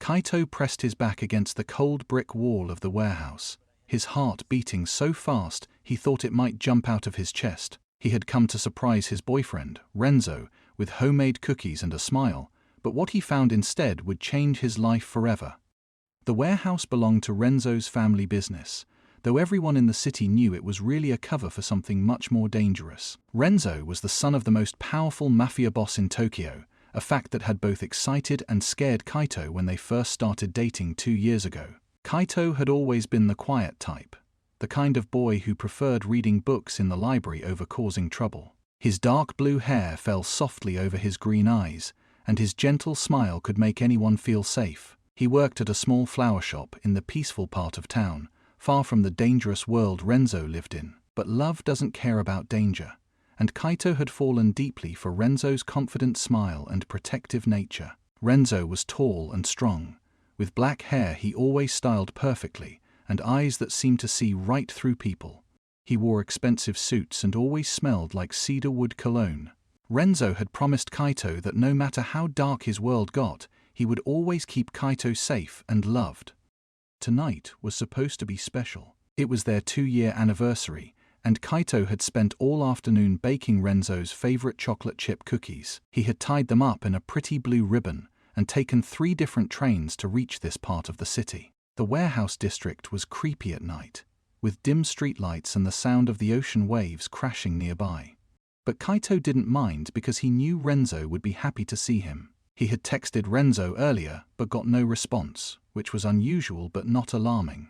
Kaito pressed his back against the cold brick wall of the warehouse, his heart beating so fast he thought it might jump out of his chest. He had come to surprise his boyfriend, Renzo, with homemade cookies and a smile, but what he found instead would change his life forever. The warehouse belonged to Renzo's family business, though everyone in the city knew it was really a cover for something much more dangerous. Renzo was the son of the most powerful mafia boss in Tokyo, a fact that had both excited and scared Kaito when they first started dating 2 years ago. Kaito had always been the quiet type, the kind of boy who preferred reading books in the library over causing trouble. His dark blue hair fell softly over his green eyes, and his gentle smile could make anyone feel safe. He worked at a small flower shop in the peaceful part of town, far from the dangerous world Renzo lived in. But love doesn't care about danger, and Kaito had fallen deeply for Renzo's confident smile and protective nature. Renzo was tall and strong, with black hair he always styled perfectly, and eyes that seemed to see right through people. He wore expensive suits and always smelled like cedarwood cologne. Renzo had promised Kaito that no matter how dark his world got, he would always keep Kaito safe and loved. Tonight was supposed to be special. It was their 2-year anniversary, and Kaito had spent all afternoon baking Renzo's favorite chocolate chip cookies. He had tied them up in a pretty blue ribbon and taken 3 different trains to reach this part of the city. The warehouse district was creepy at night, with dim streetlights and the sound of the ocean waves crashing nearby. But Kaito didn't mind because he knew Renzo would be happy to see him. He had texted Renzo earlier but got no response, which was unusual but not alarming.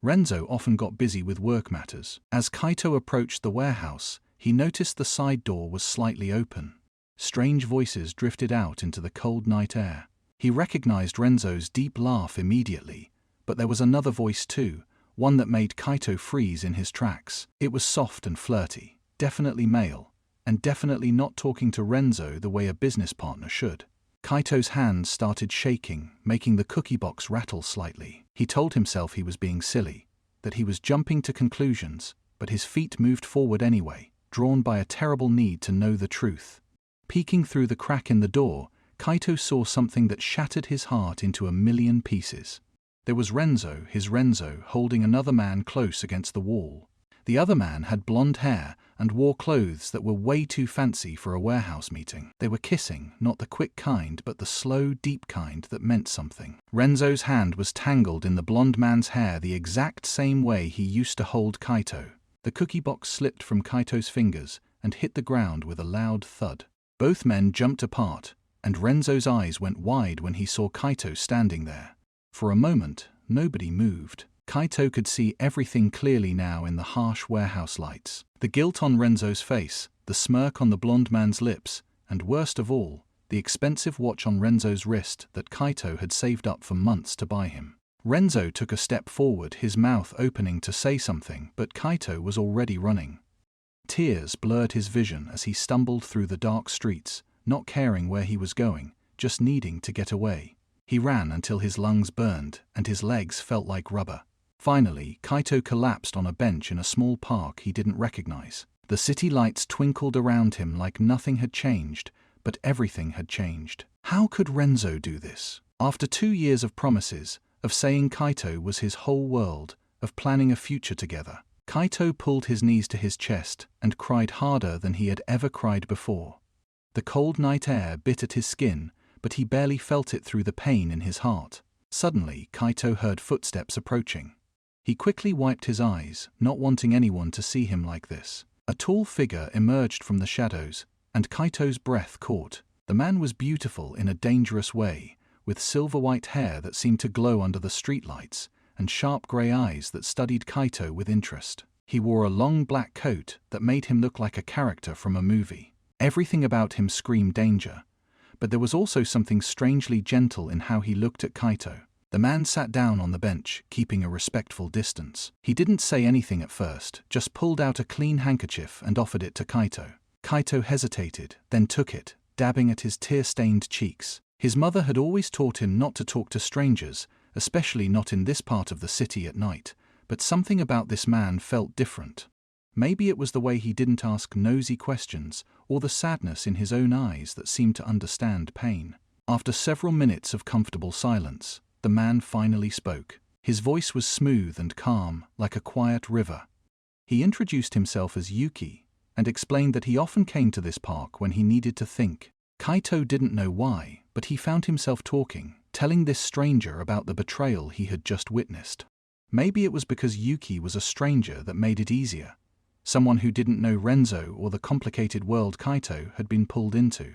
Renzo often got busy with work matters. As Kaito approached the warehouse, he noticed the side door was slightly open. Strange voices drifted out into the cold night air. He recognized Renzo's deep laugh immediately, but there was another voice too, one that made Kaito freeze in his tracks. It was soft and flirty, definitely male, and definitely not talking to Renzo the way a business partner should. Kaito's hands started shaking, making the cookie box rattle slightly. He told himself he was being silly, that he was jumping to conclusions, but his feet moved forward anyway, drawn by a terrible need to know the truth. Peeking through the crack in the door, Kaito saw something that shattered his heart into a million pieces. There was Renzo, his Renzo, holding another man close against the wall. The other man had blonde hair and wore clothes that were way too fancy for a warehouse meeting. They were kissing, not the quick kind, but the slow, deep kind that meant something. Renzo's hand was tangled in the blonde man's hair the exact same way he used to hold Kaito. The cookie box slipped from Kaito's fingers and hit the ground with a loud thud. Both men jumped apart, and Renzo's eyes went wide when he saw Kaito standing there. For a moment, nobody moved. Kaito could see everything clearly now in the harsh warehouse lights. The guilt on Renzo's face, the smirk on the blonde man's lips, and worst of all, the expensive watch on Renzo's wrist that Kaito had saved up for months to buy him. Renzo took a step forward, his mouth opening to say something, but Kaito was already running. Tears blurred his vision as he stumbled through the dark streets, not caring where he was going, just needing to get away. He ran until his lungs burned and his legs felt like rubber. Finally, Kaito collapsed on a bench in a small park he didn't recognize. The city lights twinkled around him like nothing had changed, but everything had changed. How could Renzo do this? After 2 years of promises, of saying Kaito was his whole world, of planning a future together, Kaito pulled his knees to his chest and cried harder than he had ever cried before. The cold night air bit at his skin, but he barely felt it through the pain in his heart. Suddenly, Kaito heard footsteps approaching. He quickly wiped his eyes, not wanting anyone to see him like this. A tall figure emerged from the shadows, and Kaito's breath caught. The man was beautiful in a dangerous way, with silver-white hair that seemed to glow under the streetlights, and sharp grey eyes that studied Kaito with interest. He wore a long black coat that made him look like a character from a movie. Everything about him screamed danger, but there was also something strangely gentle in how he looked at Kaito. The man sat down on the bench, keeping a respectful distance. He didn't say anything at first, just pulled out a clean handkerchief and offered it to Kaito. Kaito hesitated, then took it, dabbing at his tear-stained cheeks. His mother had always taught him not to talk to strangers, especially not in this part of the city at night, but something about this man felt different. Maybe it was the way he didn't ask nosy questions, or the sadness in his own eyes that seemed to understand pain. After several minutes of comfortable silence, the man finally spoke. His voice was smooth and calm, like a quiet river. He introduced himself as Yuki and explained that he often came to this park when he needed to think. Kaito didn't know why, but he found himself talking, telling this stranger about the betrayal he had just witnessed. Maybe it was because Yuki was a stranger that made it easier. Someone who didn't know Renzo or the complicated world Kaito had been pulled into.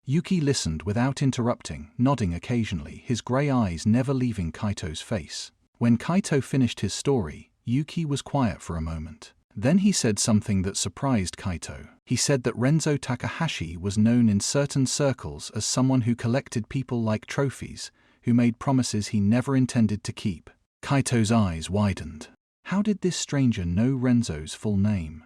Yuki listened without interrupting, nodding occasionally, his grey eyes never leaving Kaito's face. When Kaito finished his story, Yuki was quiet for a moment. Then he said something that surprised Kaito. He said that Renzo Takahashi was known in certain circles as someone who collected people like trophies, who made promises he never intended to keep. Kaito's eyes widened. How did this stranger know Renzo's full name?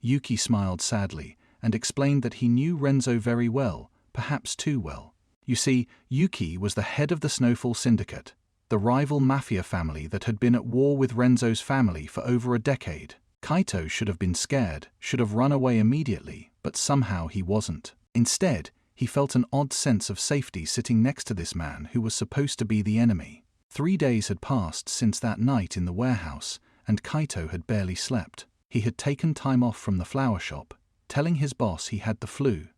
Yuki smiled sadly and explained that he knew Renzo very well, perhaps too well. You see, Yuki was the head of the Snowfall Syndicate, the rival Mafia family that had been at war with Renzo's family for over a decade. Kaito should have been scared, should have run away immediately, but somehow he wasn't. Instead, he felt an odd sense of safety sitting next to this man who was supposed to be the enemy. 3 days had passed since that night in the warehouse, and Kaito had barely slept. He had taken time off from the flower shop, telling his boss he had the flu.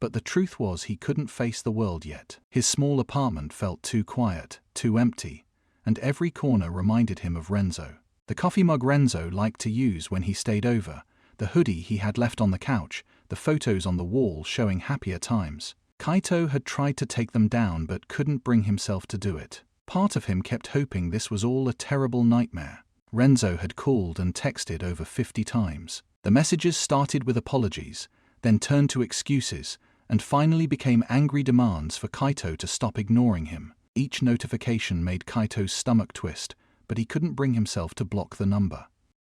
But the truth was he couldn't face the world yet. His small apartment felt too quiet, too empty, and every corner reminded him of Renzo. The coffee mug Renzo liked to use when he stayed over, the hoodie he had left on the couch, the photos on the wall showing happier times. Kaito had tried to take them down but couldn't bring himself to do it. Part of him kept hoping this was all a terrible nightmare. Renzo had called and texted over 50 times. The messages started with apologies, then turned to excuses, and finally became angry demands for Kaito to stop ignoring him. Each notification made Kaito's stomach twist, but he couldn't bring himself to block the number.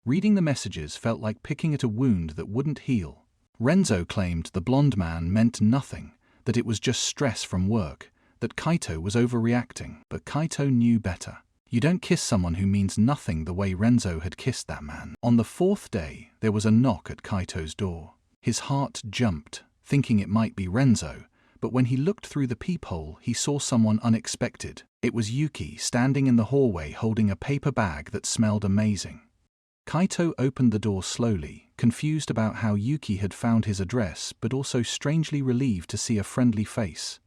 Reading the messages felt like picking at a wound that wouldn't heal. Renzo claimed the blonde man meant nothing, that it was just stress from work, that Kaito was overreacting, but Kaito knew better. You don't kiss someone who means nothing the way Renzo had kissed that man. On the 4th day, there was a knock at Kaito's door. His heart jumped, thinking it might be Renzo, but when he looked through the peephole, he saw someone unexpected. It was Yuki standing in the hallway holding a paper bag that smelled amazing. Kaito opened the door slowly, confused about how Yuki had found his address, but also strangely relieved to see a friendly face.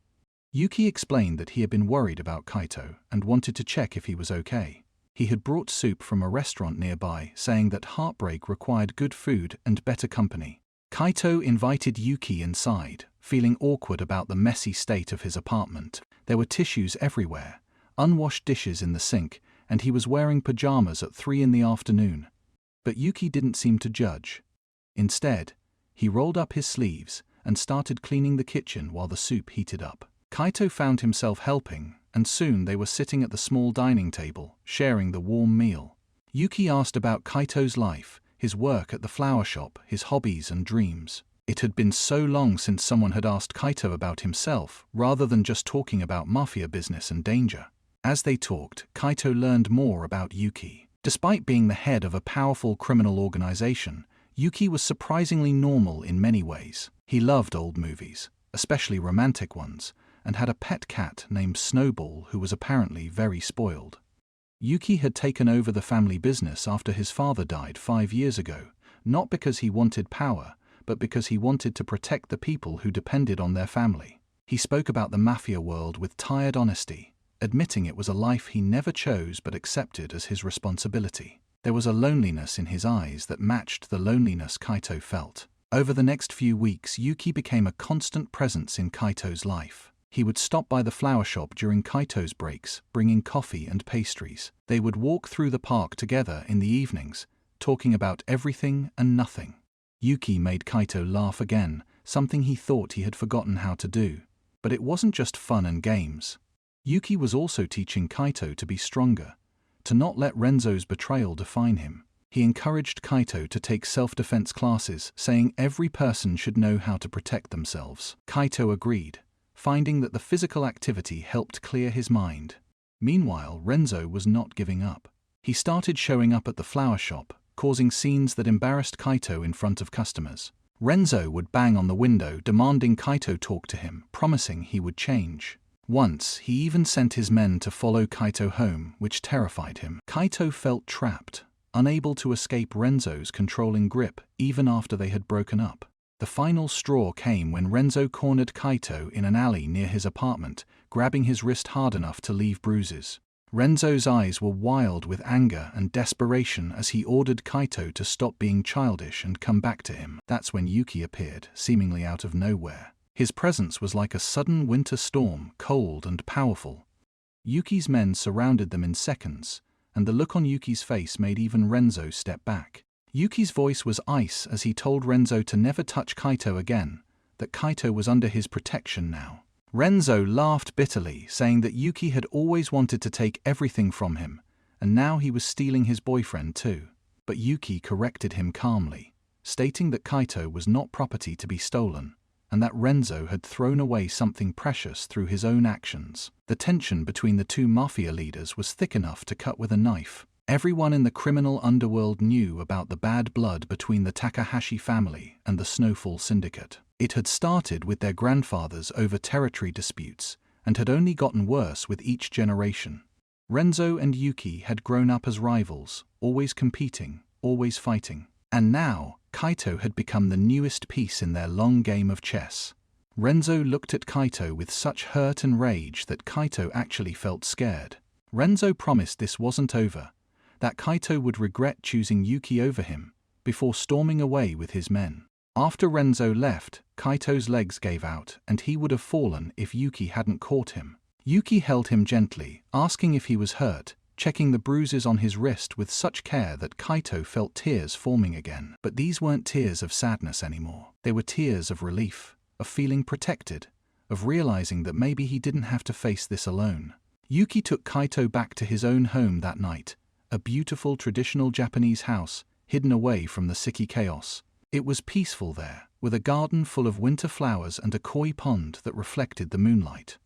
Yuki explained that he had been worried about Kaito and wanted to check if he was okay. He had brought soup from a restaurant nearby, saying that heartbreak required good food and better company. Kaito invited Yuki inside, feeling awkward about the messy state of his apartment. There were tissues everywhere, unwashed dishes in the sink, and he was wearing pajamas at 3 in the afternoon. But Yuki didn't seem to judge. Instead, he rolled up his sleeves and started cleaning the kitchen while the soup heated up. Kaito found himself helping, and soon they were sitting at the small dining table, sharing the warm meal. Yuki asked about Kaito's life, his work at the flower shop, his hobbies and dreams. It had been so long since someone had asked Kaito about himself, rather than just talking about Mafia business and danger. As they talked, Kaito learned more about Yuki. Despite being the head of a powerful criminal organization, Yuki was surprisingly normal in many ways. He loved old movies, especially romantic ones, and had a pet cat named Snowball who was apparently very spoiled. Yuki had taken over the family business after his father died 5 years ago, not because he wanted power, but because he wanted to protect the people who depended on their family. He spoke about the Mafia world with tired honesty, admitting it was a life he never chose but accepted as his responsibility. There was a loneliness in his eyes that matched the loneliness Kaito felt. Over the next few weeks, Yuki became a constant presence in Kaito's life. He would stop by the flower shop during Kaito's breaks, bringing coffee and pastries. They would walk through the park together in the evenings, talking about everything and nothing. Yuki made Kaito laugh again, something he thought he had forgotten how to do. But it wasn't just fun and games. Yuki was also teaching Kaito to be stronger, to not let Renzo's betrayal define him. He encouraged Kaito to take self-defense classes, saying every person should know how to protect themselves. Kaito agreed, finding that the physical activity helped clear his mind. Meanwhile, Renzo was not giving up. He started showing up at the flower shop, causing scenes that embarrassed Kaito in front of customers. Renzo would bang on the window demanding Kaito talk to him, promising he would change. Once, he even sent his men to follow Kaito home, which terrified him. Kaito felt trapped, unable to escape Renzo's controlling grip even after they had broken up. The final straw came when Renzo cornered Kaito in an alley near his apartment, grabbing his wrist hard enough to leave bruises. Renzo's eyes were wild with anger and desperation as he ordered Kaito to stop being childish and come back to him. That's when Yuki appeared, seemingly out of nowhere. His presence was like a sudden winter storm, cold and powerful. Yuki's men surrounded them in seconds, and the look on Yuki's face made even Renzo step back. Yuki's voice was ice as he told Renzo to never touch Kaito again, that Kaito was under his protection now. Renzo laughed bitterly, saying that Yuki had always wanted to take everything from him, and now he was stealing his boyfriend too. But Yuki corrected him calmly, stating that Kaito was not property to be stolen, and that Renzo had thrown away something precious through his own actions. The tension between the two mafia leaders was thick enough to cut with a knife. Everyone in the criminal underworld knew about the bad blood between the Takahashi family and the Snowfall Syndicate. It had started with their grandfathers over territory disputes and had only gotten worse with each generation. Renzo and Yuki had grown up as rivals, always competing, always fighting. And now, Kaito had become the newest piece in their long game of chess. Renzo looked at Kaito with such hurt and rage that Kaito actually felt scared. Renzo promised this wasn't over, that Kaito would regret choosing Yuki over him, before storming away with his men. After Renzo left, Kaito's legs gave out and he would have fallen if Yuki hadn't caught him. Yuki held him gently, asking if he was hurt, checking the bruises on his wrist with such care that Kaito felt tears forming again. But these weren't tears of sadness anymore. They were tears of relief, of feeling protected, of realizing that maybe he didn't have to face this alone. Yuki took Kaito back to his own home that night, a beautiful traditional Japanese house hidden away from the city chaos. It was peaceful there, with a garden full of winter flowers and a koi pond that reflected the moonlight.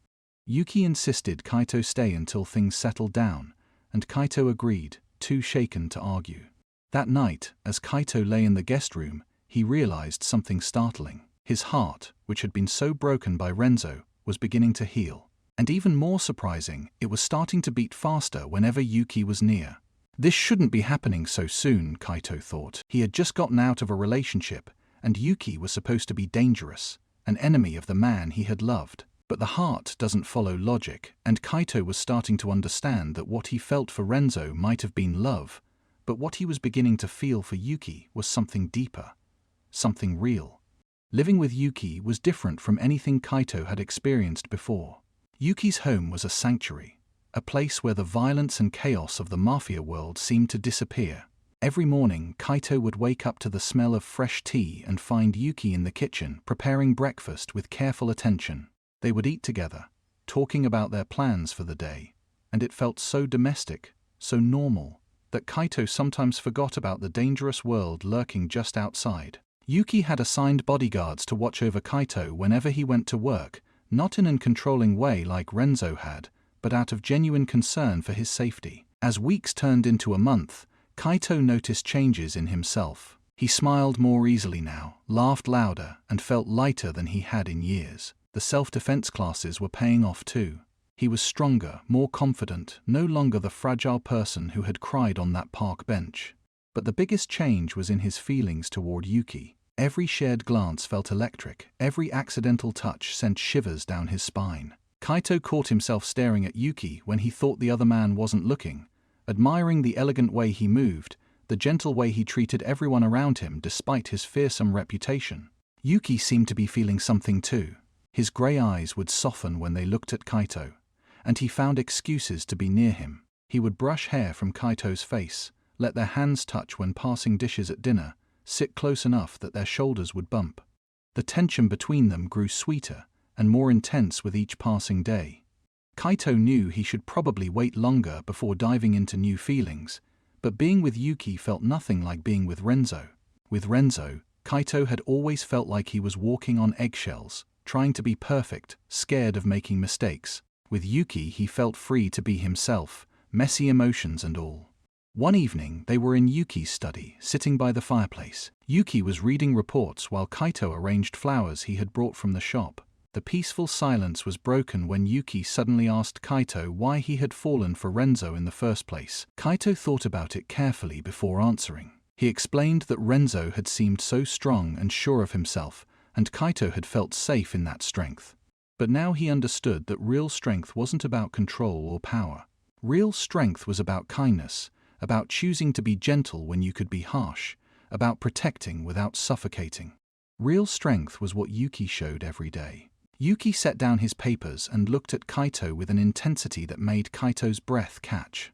Yuki insisted Kaito stay until things settled down, and Kaito agreed, too shaken to argue. That night, as Kaito lay in the guest room, he realized something startling. His heart, which had been so broken by Renzo, was beginning to heal. And even more surprising, it was starting to beat faster whenever Yuki was near. This shouldn't be happening so soon, Kaito thought. He had just gotten out of a relationship, and Yuki was supposed to be dangerous, an enemy of the man he had loved. But the heart doesn't follow logic, and Kaito was starting to understand that what he felt for Renzo might have been love, but what he was beginning to feel for Yuki was something deeper, something real. Living with Yuki was different from anything Kaito had experienced before. Yuki's home was a sanctuary, a place where the violence and chaos of the mafia world seemed to disappear. Every morning, Kaito would wake up to the smell of fresh tea and find Yuki in the kitchen preparing breakfast with careful attention. They would eat together, talking about their plans for the day, and it felt so domestic, so normal, that Kaito sometimes forgot about the dangerous world lurking just outside. Yuki had assigned bodyguards to watch over Kaito whenever he went to work, not in a controlling way like Renzo had, but out of genuine concern for his safety. As weeks turned into a month, Kaito noticed changes in himself. He smiled more easily now, laughed louder, and felt lighter than he had in years. The self-defense classes were paying off too. He was stronger, more confident, no longer the fragile person who had cried on that park bench. But the biggest change was in his feelings toward Yuki. Every shared glance felt electric, every accidental touch sent shivers down his spine. Kaito caught himself staring at Yuki when he thought the other man wasn't looking, admiring the elegant way he moved, the gentle way he treated everyone around him despite his fearsome reputation. Yuki seemed to be feeling something too. His grey eyes would soften when they looked at Kaito, and he found excuses to be near him. He would brush hair from Kaito's face, let their hands touch when passing dishes at dinner, sit close enough that their shoulders would bump. The tension between them grew sweeter and more intense with each passing day. Kaito knew he should probably wait longer before diving into new feelings, but being with Yuki felt nothing like being with Renzo. With Renzo, Kaito had always felt like he was walking on eggshells, trying to be perfect, scared of making mistakes. With Yuki, he felt free to be himself, messy emotions and all. One evening, they were in Yuki's study, sitting by the fireplace. Yuki was reading reports while Kaito arranged flowers he had brought from the shop. The peaceful silence was broken when Yuki suddenly asked Kaito why he had fallen for Renzo in the first place. Kaito thought about it carefully before answering. He explained that Renzo had seemed so strong and sure of himself, and Kaito had felt safe in that strength. But now he understood that real strength wasn't about control or power. Real strength was about kindness, about choosing to be gentle when you could be harsh, about protecting without suffocating. Real strength was what Yuki showed every day. Yuki set down his papers and looked at Kaito with an intensity that made Kaito's breath catch.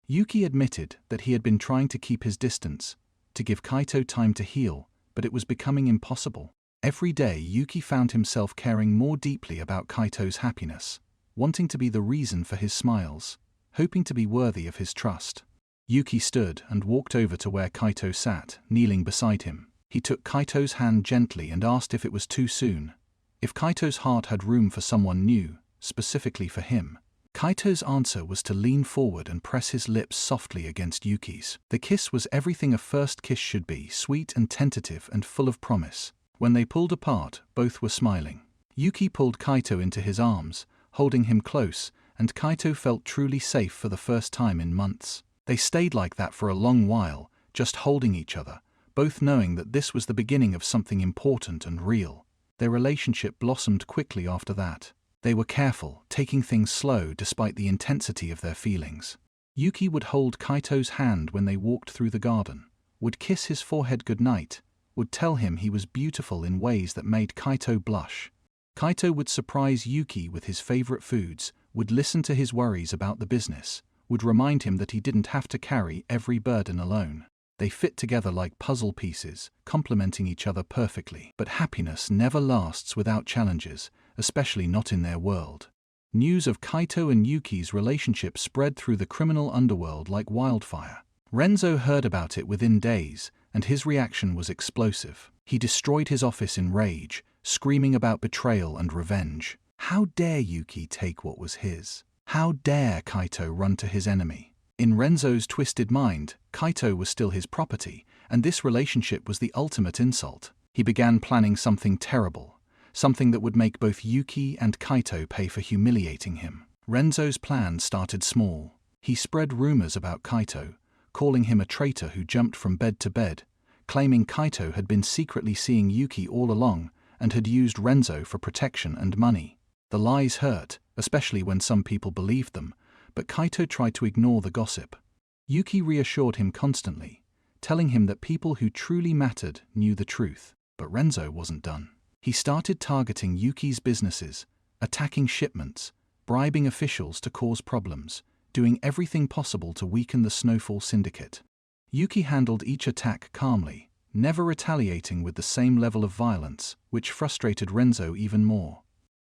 Yuki admitted that he had been trying to keep his distance, to give Kaito time to heal, but it was becoming impossible. Every day, Yuki found himself caring more deeply about Kaito's happiness, wanting to be the reason for his smiles, hoping to be worthy of his trust. Yuki stood and walked over to where Kaito sat, kneeling beside him. He took Kaito's hand gently and asked if it was too soon, if Kaito's heart had room for someone new, specifically for him. Kaito's answer was to lean forward and press his lips softly against Yuki's. The kiss was everything a first kiss should be, sweet and tentative and full of promise. When they pulled apart, both were smiling. Yuki pulled Kaito into his arms, holding him close, and Kaito felt truly safe for the first time in months. They stayed like that for a long while, just holding each other, both knowing that this was the beginning of something important and real. Their relationship blossomed quickly after that. They were careful, taking things slow despite the intensity of their feelings. Yuki would hold Kaito's hand when they walked through the garden, would kiss his forehead goodnight, would tell him he was beautiful in ways that made Kaito blush. Kaito would surprise Yuki with his favorite foods, would listen to his worries about the business, would remind him that he didn't have to carry every burden alone. They fit together like puzzle pieces, complementing each other perfectly. But happiness never lasts without challenges, especially not in their world. News of Kaito and Yuki's relationship spread through the criminal underworld like wildfire. Renzo heard about it within days, and his reaction was explosive. He destroyed his office in rage, screaming about betrayal and revenge. How dare Yuki take what was his? How dare Kaito run to his enemy? In Renzo's twisted mind, Kaito was still his property, and this relationship was the ultimate insult. He began planning something terrible, something that would make both Yuki and Kaito pay for humiliating him. Renzo's plan started small. He spread rumors about Kaito, calling him a traitor who jumped from bed to bed, claiming Kaito had been secretly seeing Yuki all along and had used Renzo for protection and money. The lies hurt, especially when some people believed them, but Kaito tried to ignore the gossip. Yuki reassured him constantly, telling him that people who truly mattered knew the truth. But Renzo wasn't done. He started targeting Yuki's businesses, attacking shipments, bribing officials to cause problems, doing everything possible to weaken the Snowfall Syndicate. Yuki handled each attack calmly, never retaliating with the same level of violence, which frustrated Renzo even more.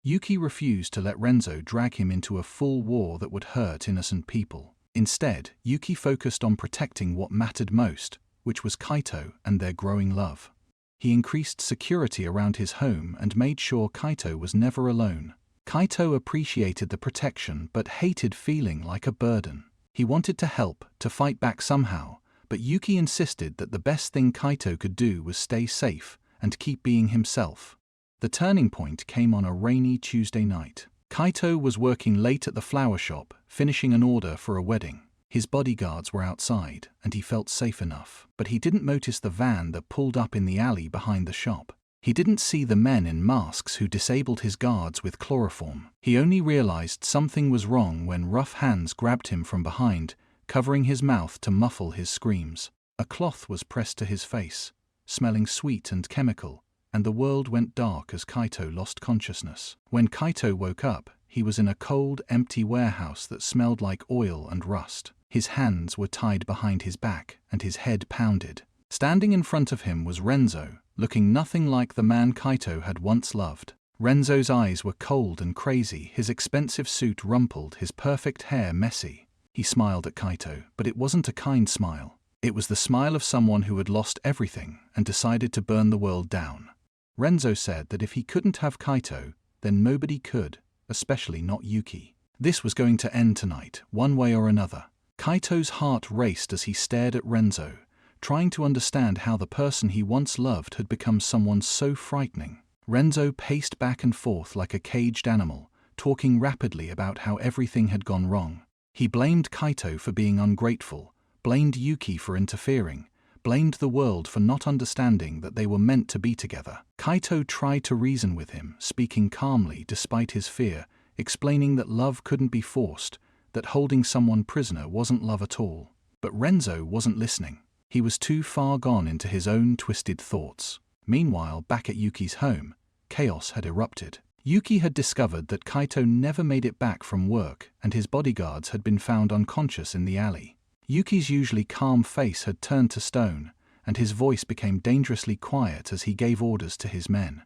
Yuki refused to let Renzo drag him into a full war that would hurt innocent people. Instead, Yuki focused on protecting what mattered most, which was Kaito and their growing love. He increased security around his home and made sure Kaito was never alone. Kaito appreciated the protection but hated feeling like a burden. He wanted to help, to fight back somehow, but Yuki insisted that the best thing Kaito could do was stay safe and keep being himself. The turning point came on a rainy Tuesday night. Kaito was working late at the flower shop, finishing an order for a wedding. His bodyguards were outside, and he felt safe enough. But he didn't notice the van that pulled up in the alley behind the shop. He didn't see the men in masks who disabled his guards with chloroform. He only realized something was wrong when rough hands grabbed him from behind, covering his mouth to muffle his screams. A cloth was pressed to his face, smelling sweet and chemical, and the world went dark as Kaito lost consciousness. When Kaito woke up, he was in a cold, empty warehouse that smelled like oil and rust. His hands were tied behind his back, and his head pounded. Standing in front of him was Renzo, looking nothing like the man Kaito had once loved. Renzo's eyes were cold and crazy, his expensive suit rumpled, his perfect hair messy. He smiled at Kaito, but it wasn't a kind smile. It was the smile of someone who had lost everything and decided to burn the world down. Renzo said that if he couldn't have Kaito, then nobody could, especially not Yuki. This was going to end tonight, one way or another. Kaito's heart raced as he stared at Renzo, trying to understand how the person he once loved had become someone so frightening. Renzo paced back and forth like a caged animal, talking rapidly about how everything had gone wrong. He blamed Kaito for being ungrateful, blamed Yuki for interfering, blamed the world for not understanding that they were meant to be together. Kaito tried to reason with him, speaking calmly despite his fear, explaining that love couldn't be forced, that holding someone prisoner wasn't love at all. But Renzo wasn't listening. He was too far gone into his own twisted thoughts. Meanwhile, back at Yuki's home, chaos had erupted. Yuki had discovered that Kaito never made it back from work, and his bodyguards had been found unconscious in the alley. Yuki's usually calm face had turned to stone, and his voice became dangerously quiet as he gave orders to his men.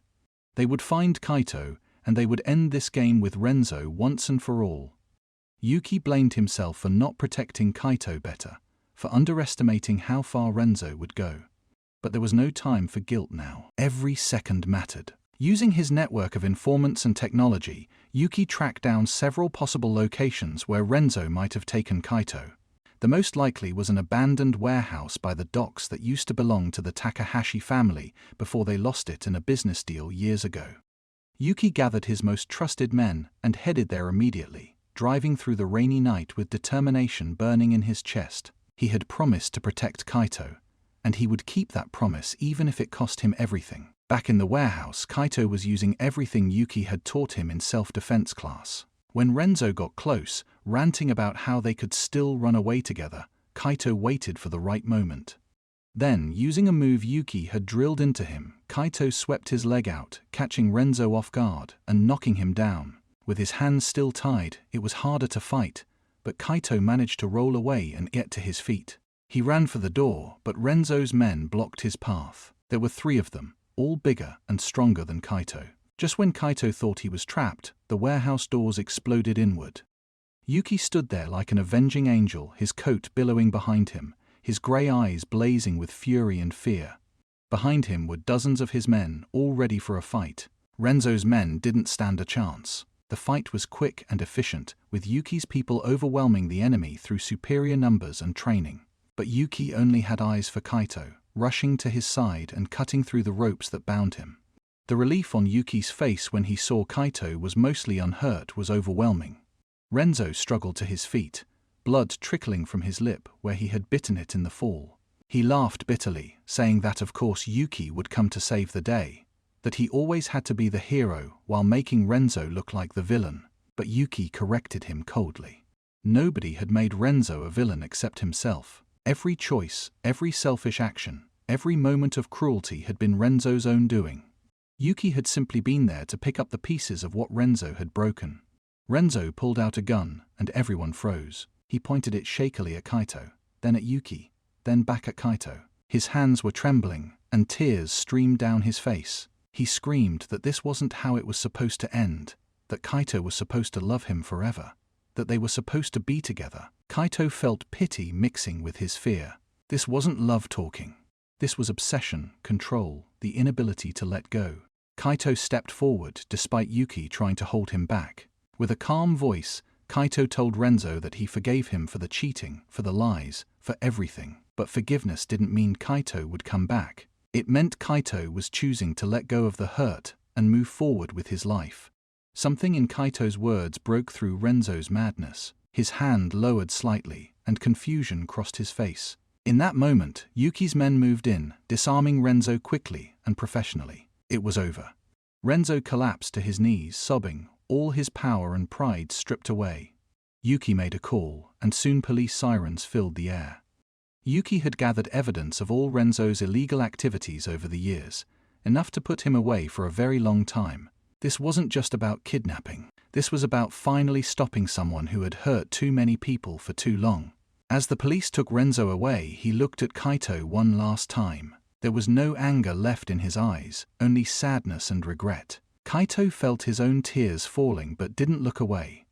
They would find Kaito, and they would end this game with Renzo once and for all. Yuki blamed himself for not protecting Kaito better, for underestimating how far Renzo would go. But there was no time for guilt now. Every second mattered. Using his network of informants and technology, Yuki tracked down several possible locations where Renzo might have taken Kaito. The most likely was an abandoned warehouse by the docks that used to belong to the Takahashi family before they lost it in a business deal years ago. Yuki gathered his most trusted men and headed there immediately, driving through the rainy night with determination burning in his chest. He had promised to protect Kaito, and he would keep that promise even if it cost him everything. Back in the warehouse, Kaito was using everything Yuki had taught him in self-defense class. When Renzo got close, ranting about how they could still run away together, Kaito waited for the right moment. Then, using a move Yuki had drilled into him, Kaito swept his leg out, catching Renzo off guard and knocking him down. With his hands still tied, it was harder to fight, but Kaito managed to roll away and get to his feet. He ran for the door, but Renzo's men blocked his path. There were 3 of them, all bigger and stronger than Kaito. Just when Kaito thought he was trapped, the warehouse doors exploded inward. Yuki stood there like an avenging angel, his coat billowing behind him, his grey eyes blazing with fury and fear. Behind him were dozens of his men, all ready for a fight. Renzo's men didn't stand a chance. The fight was quick and efficient, with Yuki's people overwhelming the enemy through superior numbers and training. But Yuki only had eyes for Kaito, rushing to his side and cutting through the ropes that bound him. The relief on Yuki's face when he saw Kaito was mostly unhurt was overwhelming. Renzo struggled to his feet, blood trickling from his lip where he had bitten it in the fall. He laughed bitterly, saying that of course Yuki would come to save the day, that he always had to be the hero while making Renzo look like the villain. But Yuki corrected him coldly. Nobody had made Renzo a villain except himself. Every choice, every selfish action, every moment of cruelty had been Renzo's own doing. Yuki had simply been there to pick up the pieces of what Renzo had broken. Renzo pulled out a gun, and everyone froze. He pointed it shakily at Kaito, then at Yuki, then back at Kaito. His hands were trembling, and tears streamed down his face. He screamed that this wasn't how it was supposed to end, that Kaito was supposed to love him forever, that they were supposed to be together. Kaito felt pity mixing with his fear. This wasn't love talking. This was obsession, control, the inability to let go. Kaito stepped forward despite Yuki trying to hold him back. With a calm voice, Kaito told Renzo that he forgave him for the cheating, for the lies, for everything. But forgiveness didn't mean Kaito would come back. It meant Kaito was choosing to let go of the hurt and move forward with his life. Something in Kaito's words broke through Renzo's madness. His hand lowered slightly, and confusion crossed his face. In that moment, Yuki's men moved in, disarming Renzo quickly and professionally. It was over. Renzo collapsed to his knees, sobbing, all his power and pride stripped away. Yuki made a call, and soon police sirens filled the air. Yuki had gathered evidence of all Renzo's illegal activities over the years, enough to put him away for a very long time. This wasn't just about kidnapping. This was about finally stopping someone who had hurt too many people for too long. As the police took Renzo away, he looked at Kaito one last time. There was no anger left in his eyes, only sadness and regret. Kaito felt his own tears falling but didn't look away.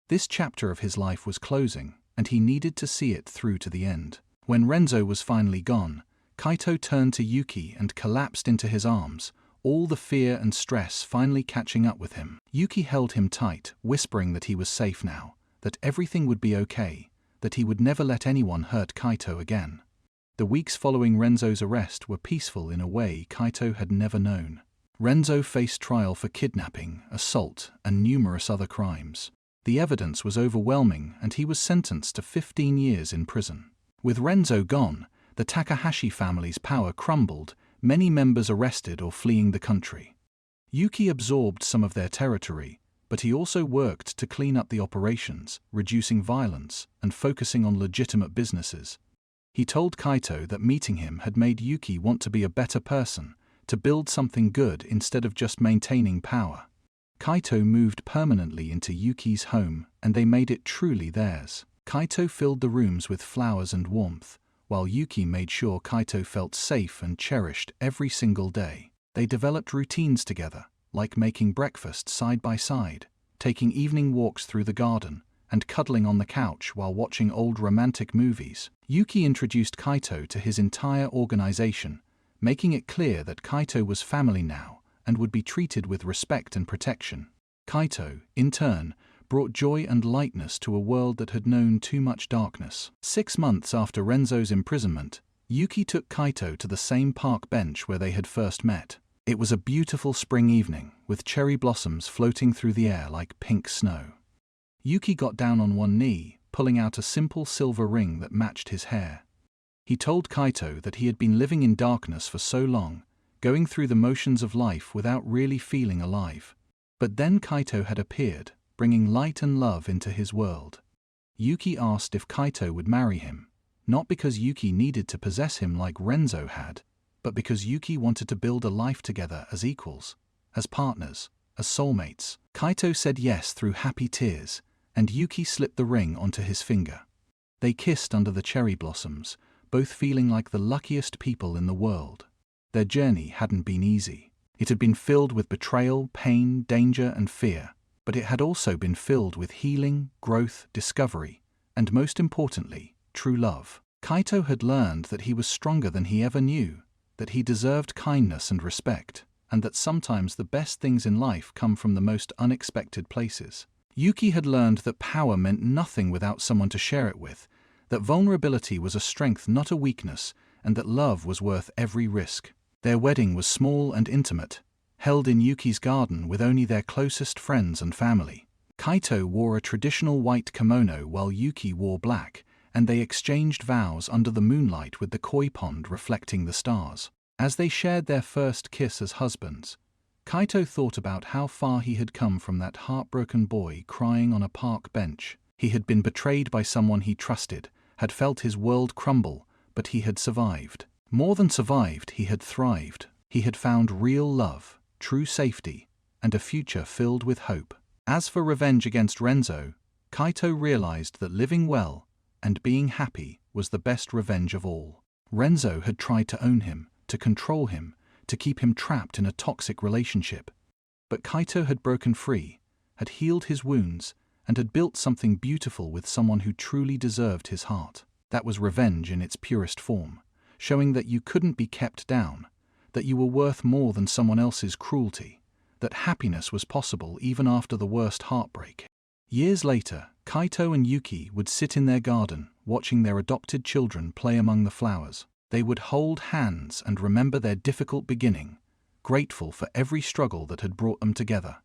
This chapter of his life was closing, and he needed to see it through to the end. When Renzo was finally gone, Kaito turned to Yuki and collapsed into his arms, all the fear and stress finally catching up with him. Yuki held him tight, whispering that he was safe now, that everything would be okay, that he would never let anyone hurt Kaito again. The weeks following Renzo's arrest were peaceful in a way Kaito had never known. Renzo faced trial for kidnapping, assault, and numerous other crimes. The evidence was overwhelming and he was sentenced to 15 years in prison. With Renzo gone, the Takahashi family's power crumbled, many members arrested or fleeing the country. Yuki absorbed some of their territory, but he also worked to clean up the operations, reducing violence and focusing on legitimate businesses. He told Kaito that meeting him had made Yuki want to be a better person, to build something good instead of just maintaining power. Kaito moved permanently into Yuki's home, and they made it truly theirs. Kaito filled the rooms with flowers and warmth, while Yuki made sure Kaito felt safe and cherished every single day. They developed routines together, like making breakfast side by side, taking evening walks through the garden, and cuddling on the couch while watching old romantic movies. Yuki introduced Kaito to his entire organization, making it clear that Kaito was family now and would be treated with respect and protection. Kaito, in turn, brought joy and lightness to a world that had known too much darkness. 6 months after Renzo's imprisonment, Yuki took Kaito to the same park bench where they had first met. It was a beautiful spring evening, with cherry blossoms floating through the air like pink snow. Yuki got down on one knee, pulling out a simple silver ring that matched his hair. He told Kaito that he had been living in darkness for so long, going through the motions of life without really feeling alive. But then Kaito had appeared, bringing light and love into his world. Yuki asked if Kaito would marry him, not because Yuki needed to possess him like Renzo had, but because Yuki wanted to build a life together as equals, as partners, as soulmates. Kaito said yes through happy tears, and Yuki slipped the ring onto his finger. They kissed under the cherry blossoms, both feeling like the luckiest people in the world. Their journey hadn't been easy. It had been filled with betrayal, pain, danger, and fear, but it had also been filled with healing, growth, discovery, and most importantly, true love. Kaito had learned that he was stronger than he ever knew, that he deserved kindness and respect, and that sometimes the best things in life come from the most unexpected places. Yuki had learned that power meant nothing without someone to share it with, that vulnerability was a strength, not a weakness, and that love was worth every risk. Their wedding was small and intimate, held in Yuki's garden with only their closest friends and family. Kaito wore a traditional white kimono while Yuki wore black, and they exchanged vows under the moonlight with the koi pond reflecting the stars. As they shared their first kiss as husbands, Kaito thought about how far he had come from that heartbroken boy crying on a park bench. He had been betrayed by someone he trusted, had felt his world crumble, but he had survived. More than survived, he had thrived. He had found real love, true safety, and a future filled with hope. As for revenge against Renzo, Kaito realized that living well and being happy was the best revenge of all. Renzo had tried to own him, to control him, to keep him trapped in a toxic relationship. But Kaito had broken free, had healed his wounds, and had built something beautiful with someone who truly deserved his heart. That was revenge in its purest form, showing that you couldn't be kept down, that you were worth more than someone else's cruelty, that happiness was possible even after the worst heartbreak. Years later, Kaito and Yuki would sit in their garden, watching their adopted children play among the flowers. They would hold hands and remember their difficult beginning, grateful for every struggle that had brought them together.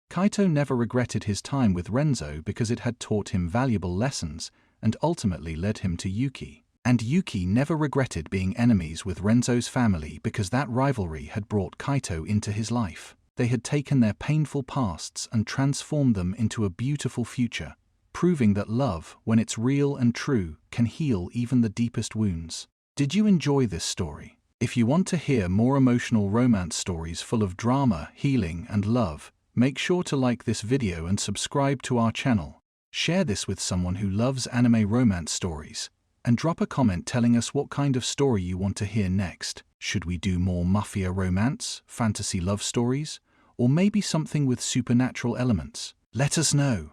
Kaito never regretted his time with Renzo because it had taught him valuable lessons and ultimately led him to Yuki. And Yuki never regretted being enemies with Renzo's family because that rivalry had brought Kaito into his life. They had taken their painful pasts and transformed them into a beautiful future, proving that love, when it's real and true, can heal even the deepest wounds. Did you enjoy this story? If you want to hear more emotional romance stories full of drama, healing, and love, make sure to like this video and subscribe to our channel. Share this with someone who loves anime romance stories, and drop a comment telling us what kind of story you want to hear next. Should we do more Mafia romance, fantasy love stories, or maybe something with supernatural elements? Let us know.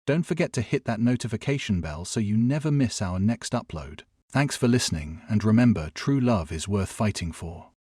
Don't forget to hit that notification bell so you never miss our next upload. Thanks for listening, and remember, true love is worth fighting for.